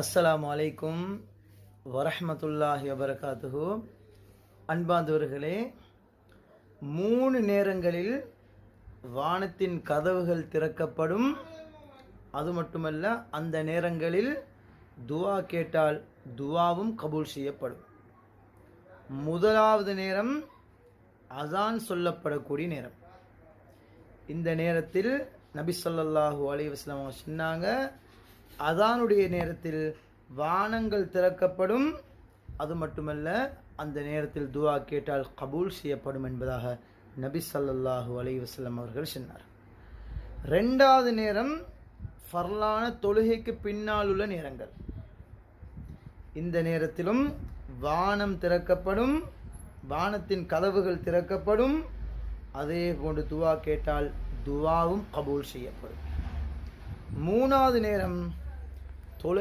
அஸ்ஸலாமு அலைக்கும் வரஹ்மத்துல்லாஹி வபரகாத்துஹு. அன்பார்ந்தவர்களே, 3 நேரங்களில் வானத்தின் கதவுகள் திறக்கப்படும். அது மட்டுமல்ல, அந்த நேரங்களில் துவா கேட்டால் துவாவும் கபூல் செய்யப்படும். முதலாவது நேரம் அசான் சொல்லப்படக்கூடிய நேரம். இந்த நேரத்தில் நபி ஸல்லல்லாஹு அலைஹி வஸல்லம் சொன்னாங்க, அதானுடைய நேரத்தில் வானங்கள் திறக்கப்படும். அது மட்டுமல்ல, அந்த நேரத்தில் துவா கேட்டால் கபூல் செய்யப்படும் என்பதாக நபி ஸல்லல்லாஹு அலைஹி வஸல்லம் அவர்கள் சொன்னார். 2வது நேரம் ஃபர்லான தொழுகைக்கு பின்னால் உள்ள நேரங்கள். இந்த நேரத்திலும் வானம் திறக்கப்படும், வானத்தின் கதவுகள் திறக்கப்படும். அதே போன்று துவா கேட்டால் துவாவும் கபூல் செய்யப்படும். 3வது நேரம்